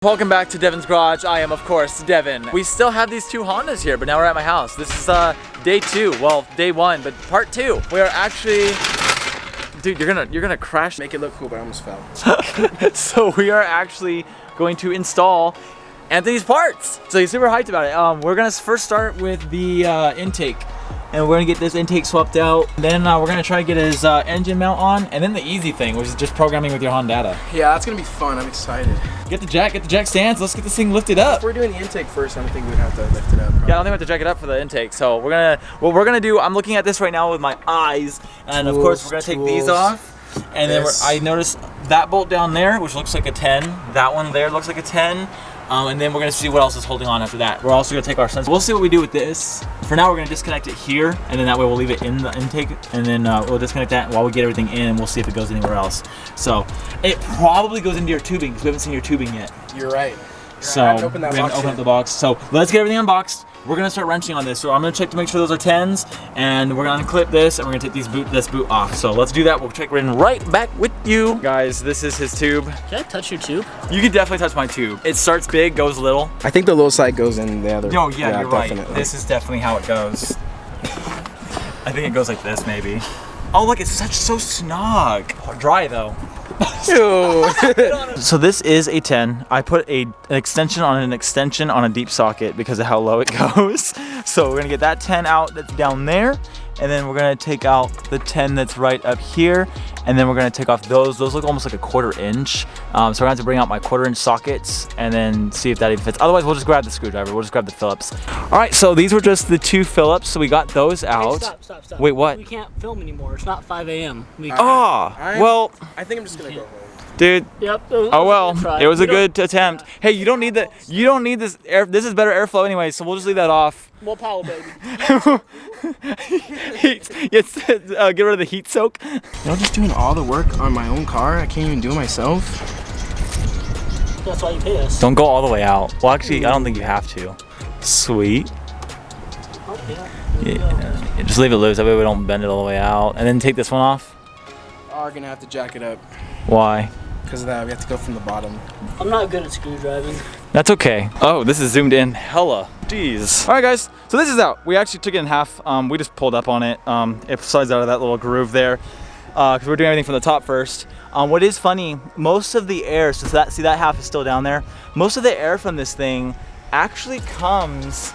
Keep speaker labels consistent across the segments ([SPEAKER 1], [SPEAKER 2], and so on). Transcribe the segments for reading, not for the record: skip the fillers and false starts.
[SPEAKER 1] Welcome back to Devin's Garage. I am, of course, Devin. We still have these two Hondas here, but now we're at my house. This is day 2. Well, day 1, but part 2. We are actually, dude, you're gonna crash.
[SPEAKER 2] Make it look cool, but I almost fell.
[SPEAKER 1] So we are actually going to install Anthony's parts. So he's super hyped about it. We're gonna first start with the intake. And we're gonna get this intake swapped out. Then we're gonna try to get his engine mount on. And then the easy thing, which is just programming with your Hondata.
[SPEAKER 2] Yeah, that's gonna be fun. I'm excited.
[SPEAKER 1] Get the jack stands. Let's get this thing lifted up.
[SPEAKER 2] If we're doing the intake first, I don't think we'd have to lift it up. Probably.
[SPEAKER 1] Yeah, I don't think we have to jack it up for the intake. So we're gonna, what we're gonna do, I'm looking at this right now with my eyes. And of course, we're gonna take these off. And then I noticed that bolt down there, which looks like a 10. That one there looks like a 10. And then we're gonna see what else is holding on after that. We're also gonna take our sensor. We'll see what we do with this. For now, we're gonna disconnect it here, and then that way we'll leave it in the intake, and then we'll disconnect that while we get everything in, and we'll see if it goes anywhere else. So it probably goes into your tubing, because we haven't seen your tubing yet.
[SPEAKER 2] You're right.
[SPEAKER 1] So we haven't opened up the box. So let's get everything unboxed. We're gonna start wrenching on this. So I'm gonna check to make sure those are 10s, and we're gonna unclip this, and we're gonna take this boot off. So let's do that. We'll check right back with you. Guys, this is his tube.
[SPEAKER 3] Can I touch your tube?
[SPEAKER 1] You can definitely touch my tube. It starts big, goes little.
[SPEAKER 2] I think the little side goes in the other.
[SPEAKER 1] Oh yeah, you're
[SPEAKER 2] definitely.
[SPEAKER 1] right. This is definitely how it goes. I think it goes like this, maybe. Oh look, it's so snug. Dry though. So this is a 10. I put an extension on a deep socket because of how low it goes. So we're gonna get that 10 out that's down there, and then we're gonna take out the 10 that's right up here, and then we're gonna take off those. Those look almost like a 1/4 inch. So we're gonna have to bring out my 1/4 inch sockets and then see if that even fits. Otherwise, we'll just grab the screwdriver. We'll just grab the Phillips. All right, so these were just the 2 Phillips. So we got those out.
[SPEAKER 3] Hey, stop.
[SPEAKER 1] Wait, what?
[SPEAKER 3] We can't film anymore. It's not 5 a.m.
[SPEAKER 1] Well.
[SPEAKER 2] I think I'm just gonna go home.
[SPEAKER 1] Dude.
[SPEAKER 3] Yep.
[SPEAKER 1] Oh well, it was a good attempt. Hey, you don't need this air. This is better airflow anyway, so we'll just leave that off.
[SPEAKER 3] More power, baby.
[SPEAKER 1] Yes, get rid of the heat soak.
[SPEAKER 2] I'm just doing all the work on my own car. I can't even do it myself.
[SPEAKER 3] That's why you pay us.
[SPEAKER 1] Don't go all the way out. Well, actually, I don't think you have to. Sweet.
[SPEAKER 3] Oh,
[SPEAKER 1] Yeah, just leave it loose. That way we don't bend it all the way out. And then take this one off.
[SPEAKER 2] Oh, we're gonna have to jack it up.
[SPEAKER 1] Why?
[SPEAKER 2] Because of that, we have to go from the bottom.
[SPEAKER 3] I'm not good at screwdriving.
[SPEAKER 1] That's okay. Oh, this is zoomed in hella. Jeez. All right, guys. So this is out. We actually took it in half. We just pulled up on it. It slides out of that little groove there because we're doing everything from the top first. What is funny, most of the air, so see that half is still down there. Most of the air from this thing actually comes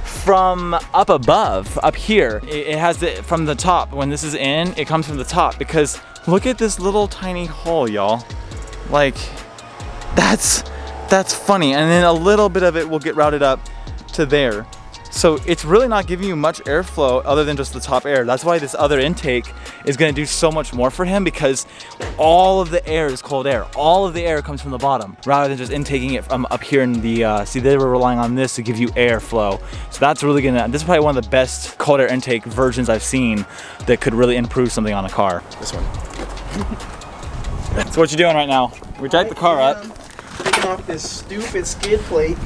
[SPEAKER 1] from up above, up here. It has it from the top. When this is in, it comes from the top because look at this little tiny hole, y'all. Like, that's funny. And then a little bit of it will get routed up to there. So it's really not giving you much airflow other than just the top air. That's why this other intake is gonna do so much more for him because all of the air is cold air. All of the air comes from the bottom rather than just intaking it from up here in the, see they were relying on this to give you airflow. So that's really gonna, this is probably one of the best cold air intake versions I've seen that could really improve something on a car.
[SPEAKER 2] This one.
[SPEAKER 1] So what you doing right now? We jacked the car up.
[SPEAKER 2] Taking off this stupid skid plate.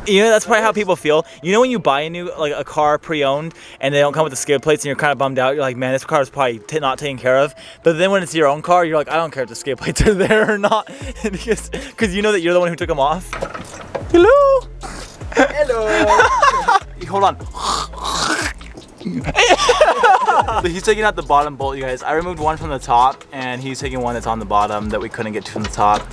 [SPEAKER 1] You know, that's probably how people feel. You know when you buy a new, like a car pre-owned and they don't come with the skid plates and you're kind of bummed out. You're like, man, this car is probably not taken care of. But then when it's your own car, you're like, I don't care if the skid plates are there or not. Because you know that you're the one who took them off. Hello?
[SPEAKER 2] Hello.
[SPEAKER 1] Hold on. So he's taking out the bottom bolt, you guys. I removed one from the top and he's taking one that's on the bottom that we couldn't get to from the top.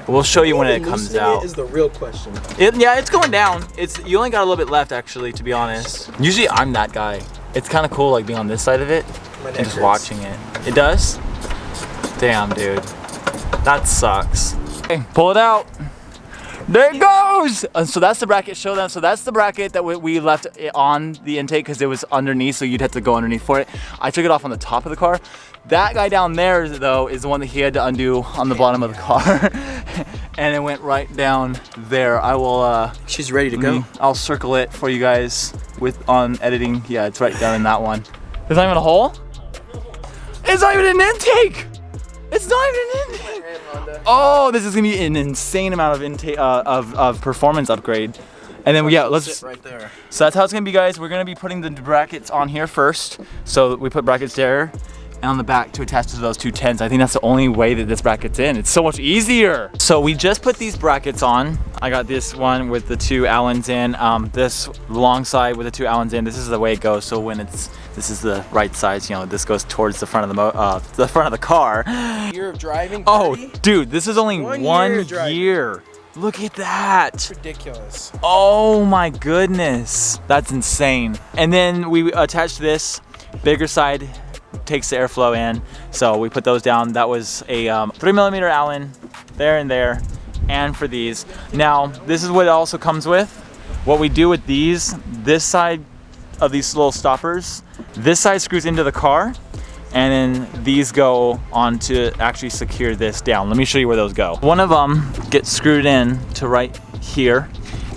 [SPEAKER 1] We'll show you when it comes out.
[SPEAKER 2] Is the real question.
[SPEAKER 1] Yeah, it's going down. You only got a little bit left, actually, to be honest. Usually, I'm that guy. It's kind of cool, like being on this side of it and just watching it. It does? Damn, dude. That sucks. Okay, pull it out. There it goes! So that's the bracket. Show them. So that's the bracket that we left on the intake because it was underneath, so you'd have to go underneath for it. I took it off on the top of the car. That guy down there, though, is the one that he had to undo on the bottom of the car. And it went right down there. I will,
[SPEAKER 2] she's ready to go.
[SPEAKER 1] I'll circle it for you guys on editing. Yeah, it's right down in that one. There's not even a hole? It's not even an intake! It's not even an intake! Oh, this is gonna be an insane amount of intake, of performance upgrade. And then, yeah, let's,
[SPEAKER 2] right there.
[SPEAKER 1] So that's how it's gonna be, guys. We're gonna be putting the brackets on here first. So we put brackets there. and on the back to attach to those 2 10s. I think that's the only way that this bracket's in. It's so much easier. So we just put these brackets on. I got this one with the 2 Allens in, this long side with the 2 Allens in. This is the way it goes. So when this is the right size, you know, this goes towards the front of the front of the car.
[SPEAKER 2] Year of driving.
[SPEAKER 1] Oh,
[SPEAKER 2] buddy?
[SPEAKER 1] dude, this is only one year. Look at that.
[SPEAKER 2] It's ridiculous.
[SPEAKER 1] Oh my goodness. That's insane. And then we attached this bigger side, takes the airflow in. So we put those down. That was a 3mm Allen there and there. And for these. Now, this is what it also comes with. What we do with these, this side of these little stoppers, this side screws into the car, and then these go on to actually secure this down. Let me show you where those go. One of them gets screwed in to right here,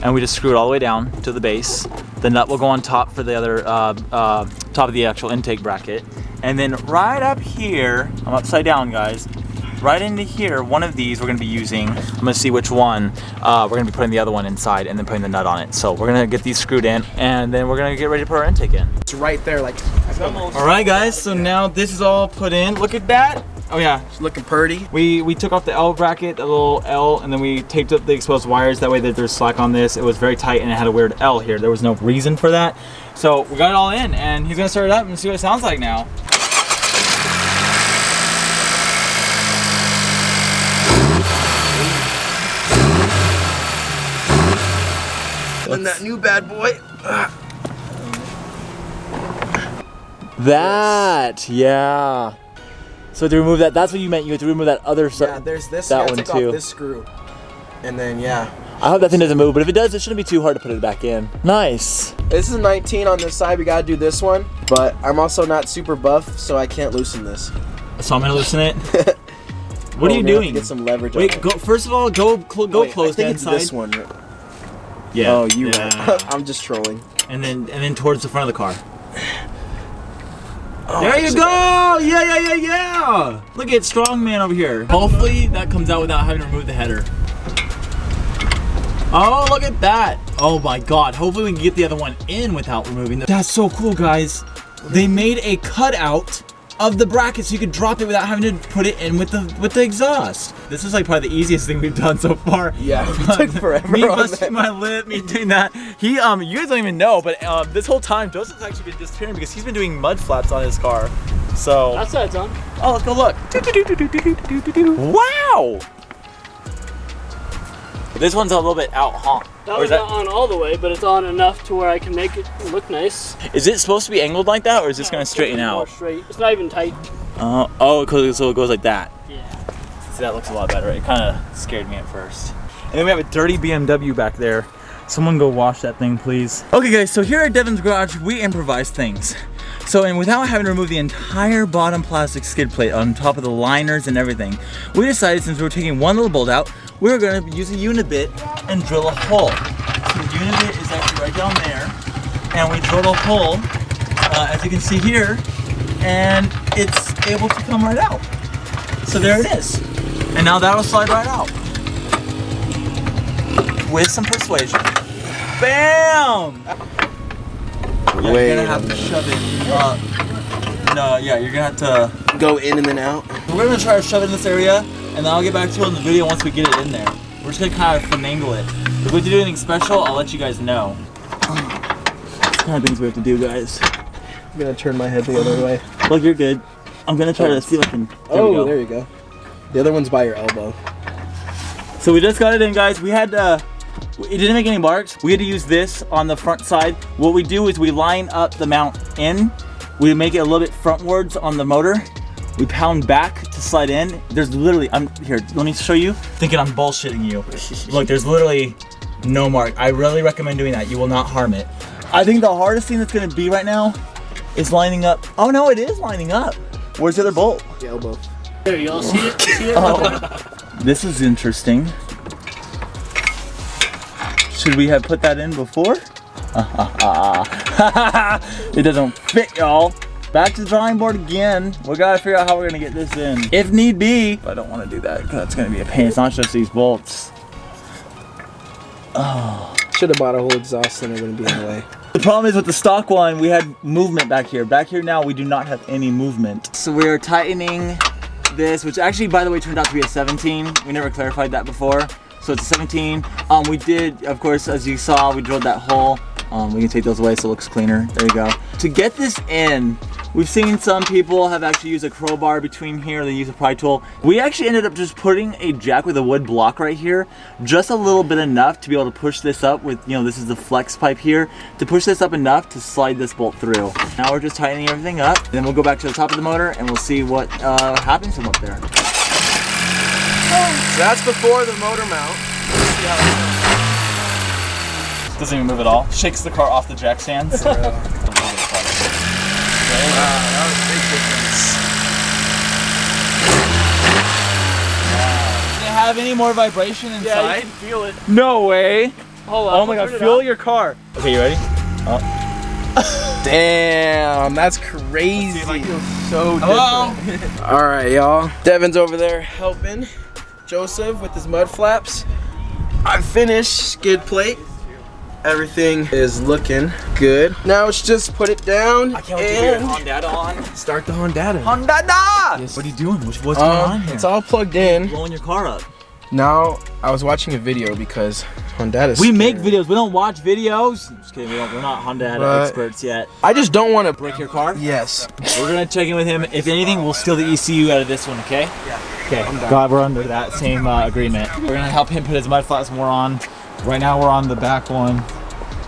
[SPEAKER 1] and we just screw it all the way down to the base. The nut will go on top for the other top of the actual intake bracket. And then right up here, I'm upside down, guys. Right into here, one of these we're gonna be using. I'm gonna see which one. We're gonna be putting the other one inside and then putting the nut on it. So we're gonna get these screwed in, and then we're gonna get ready to put our intake in.
[SPEAKER 2] It's right there, like.
[SPEAKER 1] All right, guys. So now this is all put in. Look at that. Oh yeah,
[SPEAKER 2] It's looking pretty.
[SPEAKER 1] we took off the L bracket, the little L, and then we taped up the exposed wires. That way that there's slack on this. It was very tight and it had a weird L here. There was no reason for that. So we got it all in, and he's gonna start it up and see what it sounds like now.
[SPEAKER 2] And that new bad boy.
[SPEAKER 1] That, yeah. So to remove that, that's what you meant. You have to remove that other side.
[SPEAKER 2] Yeah, there's this.
[SPEAKER 1] That
[SPEAKER 2] you gotta
[SPEAKER 1] one
[SPEAKER 2] take
[SPEAKER 1] too.
[SPEAKER 2] Off this screw, and then yeah.
[SPEAKER 1] I hope that thing doesn't move, but if it does, it shouldn't be too hard to put it back in. Nice.
[SPEAKER 2] This is 19 on this side. We gotta do this one, but I'm also not super buff, so I can't loosen this.
[SPEAKER 1] So I'm gonna loosen it. What are you doing?
[SPEAKER 2] Get some leverage.
[SPEAKER 1] Wait,
[SPEAKER 2] on
[SPEAKER 1] go. First of all, go
[SPEAKER 2] Wait,
[SPEAKER 1] close
[SPEAKER 2] I think
[SPEAKER 1] that
[SPEAKER 2] it's
[SPEAKER 1] side.
[SPEAKER 2] this one.
[SPEAKER 1] Yeah.
[SPEAKER 2] Oh, you
[SPEAKER 1] yeah.
[SPEAKER 2] right. I'm just trolling.
[SPEAKER 1] And then towards the front of the car.
[SPEAKER 2] Oh,
[SPEAKER 1] There you go! Yeah! Look at Strongman over here. Hopefully that comes out without having to remove the header. Oh, look at that! Oh my god, hopefully we can get the other one in without removing the... That's so cool, guys. They made a cutout of the bracket so you could drop it without having to put it in with the exhaust. This is like probably the easiest thing we've done so far.
[SPEAKER 2] Yeah, it took forever.
[SPEAKER 1] Me
[SPEAKER 2] on
[SPEAKER 1] busting
[SPEAKER 2] that.
[SPEAKER 1] my lip, me doing that. He, you guys don't even know, but this whole time Joseph's actually been disappearing because he's been doing mud flaps on his car. So.
[SPEAKER 3] That's what it's on.
[SPEAKER 1] Oh, let's go look. Wow! This one's a little bit out, huh?
[SPEAKER 3] That was not on all the way, but it's on enough to where I can make it look nice.
[SPEAKER 1] Is it supposed to be angled like that, or is this gonna straighten
[SPEAKER 3] More
[SPEAKER 1] out?
[SPEAKER 3] straight. It's not even tight.
[SPEAKER 1] Oh, so it goes like that.
[SPEAKER 3] Yeah.
[SPEAKER 1] See, that looks a lot better. It kind of scared me at first. And then we have a dirty BMW back there. Someone go wash that thing, please. Okay, guys, so here at Devin's Garage, we improvise things. So, and without having to remove the entire bottom plastic skid plate on top of the liners and everything, we decided since we were taking one little bolt out, we were gonna use a unibit and drill a hole. So the unibit is actually right down there, and we drilled a hole, as you can see here, and it's able to come right out. So there it is. And now that'll slide right out. With some persuasion. Bam! Yeah, you're gonna have to shove it. No, yeah, you're gonna have to
[SPEAKER 2] Go in and then out.
[SPEAKER 1] We're gonna try to shove it in this area, and then I'll get back to it in the video once we get it in there. We're just gonna kind of finagle it. If we have to do anything special, I'll let you guys know. That's the kind of things we have to do, guys.
[SPEAKER 2] I'm gonna turn my head the other way.
[SPEAKER 1] Look, you're good. I'm gonna try to see if I can. There we go.
[SPEAKER 2] There you go. The other one's by your elbow.
[SPEAKER 1] So we just got it in, guys. We had it didn't make any marks. We had to use this on the front side. What we do is we line up the mount in. We make it a little bit frontwards on the motor. We pound back to slide in. There's literally, here, let me show you. Thinking I'm bullshitting you. Look, there's literally no mark. I really recommend doing that. You will not harm it. I think the hardest thing that's gonna be right now is lining up. Oh no, it is lining up. Where's the other bolt?
[SPEAKER 2] The elbow.
[SPEAKER 3] There, y'all see it? See it?
[SPEAKER 1] Oh, this is interesting. Should we have put that in before? It doesn't fit, y'all. Back to the drawing board again. We gotta figure out how we're gonna get this in. If need be. But I don't wanna do that because that's gonna be a pain. It's not just these bolts. Oh.
[SPEAKER 2] Should have bought a whole exhaust and it wouldn't be in the way.
[SPEAKER 1] The problem is with the stock one, we had movement back here. Back here now, we do not have any movement. So we are tightening this, which actually, by the way, turned out to be a 17. We never clarified that before. So it's a 17. We did, of course, as you saw, we drilled that hole. We can take those away so it looks cleaner. There you go. To get this in, we've seen some people have actually used a crowbar between here. They use a pry tool. We actually ended up just putting a jack with a wood block right here, just a little bit enough to be able to push this up with, you know, this is the flex pipe here, to push this up enough to slide this bolt through. Now we're just tightening everything up. Then we'll go back to the top of the motor and we'll see what happens from up there.
[SPEAKER 2] So that's before the motor mount.
[SPEAKER 1] Doesn't even move at all. Shakes the car off the jack stands.
[SPEAKER 2] Wow, that was a big difference.
[SPEAKER 1] Does it have any more vibration inside?
[SPEAKER 3] Yeah, you can feel it.
[SPEAKER 1] No way.
[SPEAKER 3] Hold on.
[SPEAKER 1] Oh my god, feel your car. Okay, you ready? Oh.
[SPEAKER 2] Damn, that's crazy.
[SPEAKER 1] See, like,
[SPEAKER 2] So different. All right, y'all. Devin's over there helping Joseph with his mud flaps. I finished skid plate. Everything is looking good. Now it's just put it down
[SPEAKER 1] I can't wait to get
[SPEAKER 2] and
[SPEAKER 1] Hondata on.
[SPEAKER 2] start the Hondata.
[SPEAKER 1] Hondata!
[SPEAKER 2] Yes.
[SPEAKER 1] What are you doing? What's going on here?
[SPEAKER 2] It's all plugged in.
[SPEAKER 1] Blowing your car up.
[SPEAKER 2] Now, I was watching a video because Hondata's
[SPEAKER 1] We make
[SPEAKER 2] scary.
[SPEAKER 1] videos. We don't watch videos. Just kidding. We're not Hondata
[SPEAKER 2] But-
[SPEAKER 1] experts yet.
[SPEAKER 2] I just don't want to
[SPEAKER 1] Break your car?
[SPEAKER 2] Yes.
[SPEAKER 1] We're gonna check in with him. If anything, we'll steal the ECU out of this one, okay? Yeah. Okay. God, we're under that same agreement. We're gonna help him put his mud flaps more on. Right now, we're on the back one.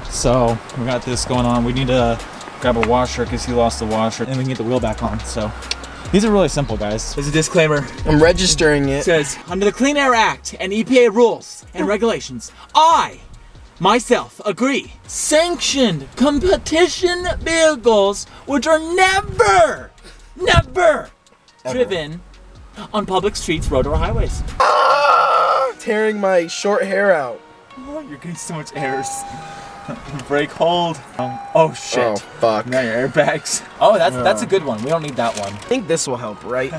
[SPEAKER 1] So we got this going on. We need to grab a washer because he lost the washer, and we can get the wheel back on. So these are really simple, guys. There's a disclaimer.
[SPEAKER 2] I'm registering
[SPEAKER 1] It
[SPEAKER 2] it.
[SPEAKER 1] says, under the Clean Air Act and EPA rules and regulations, I, myself, agree. Sanctioned competition vehicles, which are never driven on public streets, road, or highways.
[SPEAKER 2] Tearing my short hair out.
[SPEAKER 1] Oh, you're getting so much airs. Brake hold. Oh shit.
[SPEAKER 2] Oh fuck.
[SPEAKER 1] Now your airbags. Oh, that's a good one. We don't need that one.
[SPEAKER 2] I think this will help, right?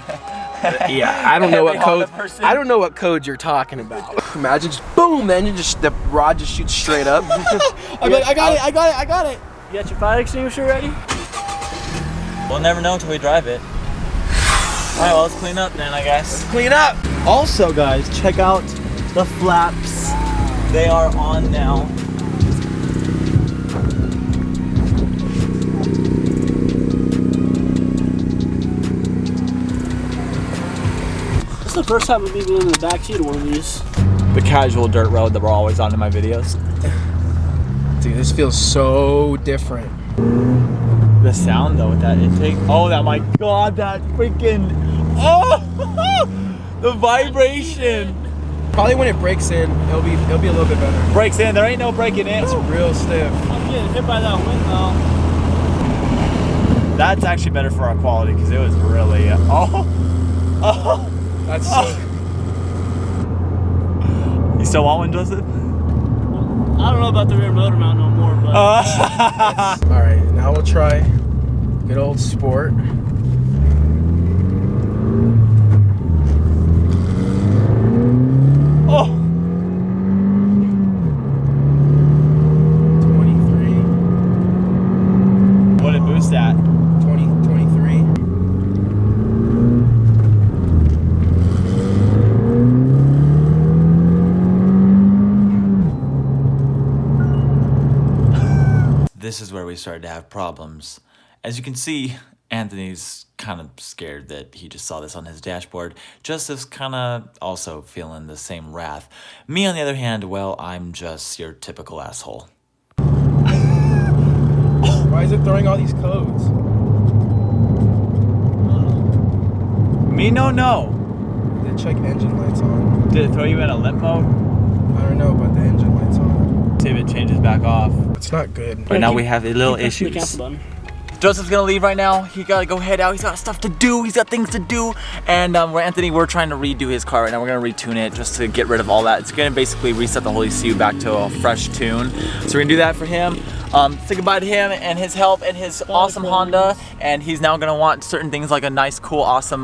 [SPEAKER 2] Yeah, I don't know what code. I don't know what code you're talking about. Imagine just boom, then the rod just shoots straight up.
[SPEAKER 1] I'm like, I got it.
[SPEAKER 3] You got your fire extinguisher ready?
[SPEAKER 1] We'll never know until we drive it. All right, well, let's clean up then, I guess.
[SPEAKER 2] Clean up.
[SPEAKER 1] Also, guys, check out the flaps. They are on now.
[SPEAKER 3] This is the first time I've been in the backseat of one of these.
[SPEAKER 1] The casual dirt road that we're always on in my videos.
[SPEAKER 2] Dude, this feels so different.
[SPEAKER 1] The sound though with that intake. Oh, my god, that freaking. Oh, the vibration.
[SPEAKER 2] Probably when it breaks in, it'll be a little bit better.
[SPEAKER 1] Breaks in. There ain't no breaking in.
[SPEAKER 2] It's real stiff.
[SPEAKER 3] I'm getting hit by that wind though.
[SPEAKER 1] That's actually better for our quality because it was really.
[SPEAKER 2] That's
[SPEAKER 1] You still want one, Joseph?
[SPEAKER 3] I don't know about the rear motor mount no more, but
[SPEAKER 2] all right. Now we'll try good old sport.
[SPEAKER 1] Oh.
[SPEAKER 2] 23.
[SPEAKER 1] What did it boost at?
[SPEAKER 2] 23.
[SPEAKER 4] This is where we started to have problems. As you can see, Anthony's kind of scared that he just saw this on his dashboard. Joseph's kind of also feeling the same wrath. Me, on the other hand, well, I'm just your typical asshole.
[SPEAKER 2] Why is it throwing all these codes?
[SPEAKER 1] Me no.
[SPEAKER 2] Did it check engine lights on?
[SPEAKER 1] Did it throw you in a limp mode?
[SPEAKER 2] I don't know, but the engine lights on.
[SPEAKER 1] See if it changes back off.
[SPEAKER 2] It's not good.
[SPEAKER 4] Right now we have a little
[SPEAKER 3] press the
[SPEAKER 4] issues.
[SPEAKER 3] cancel button.
[SPEAKER 1] Joseph's gonna leave right now. He gotta go head out. He's got stuff to do. He's got things to do. And we're trying to redo his car right now. We're gonna retune it just to get rid of all that. It's gonna basically reset the whole ECU back to a fresh tune. So we're gonna do that for him. Say goodbye to him and his help and his awesome Honda. And he's now gonna want certain things like a nice, cool, awesome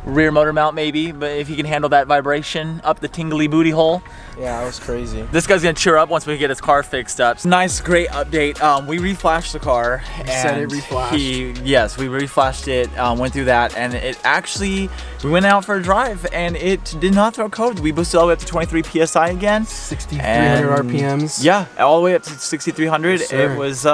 [SPEAKER 1] rear motor mount maybe, but if he can handle that vibration up the tingly booty hole.
[SPEAKER 2] Yeah, that was crazy.
[SPEAKER 1] This guy's gonna cheer up once we get his car fixed up. Nice, great update. We reflashed the car.
[SPEAKER 2] Said it reflashed.
[SPEAKER 1] Yes, we reflashed it, went through that, and it actually, we went out for a drive and it did not throw code. We boosted all the way up to 23 PSI again.
[SPEAKER 2] 6,300 RPMs.
[SPEAKER 1] Yeah, all the way up to 6,300.
[SPEAKER 2] Yes, sir.
[SPEAKER 1] It was,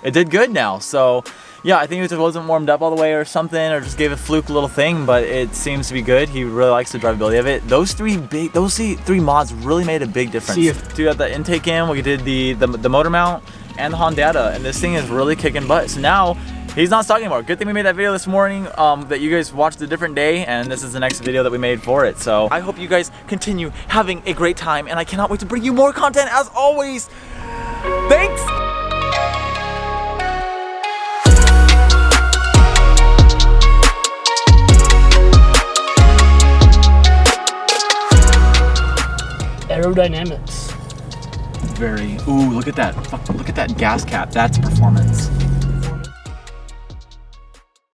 [SPEAKER 1] it did good now. So yeah, I think it just wasn't warmed up all the way or something, or just gave a fluke little thing, but it seems to be good. He really likes the drivability of it. Those three mods really made a big difference. We got the intake in, we did the motor mount and the Hondata, and this thing is really kicking butt. So now he's not stuck anymore. Good thing we made that video this morning that you guys watched a different day, and this is the next video that we made for it. So I hope you guys continue having a great time, and I cannot wait to bring you more content as always. Thanks!
[SPEAKER 3] Aerodynamics.
[SPEAKER 1] Very, ooh, look at that gas cap. That's performance.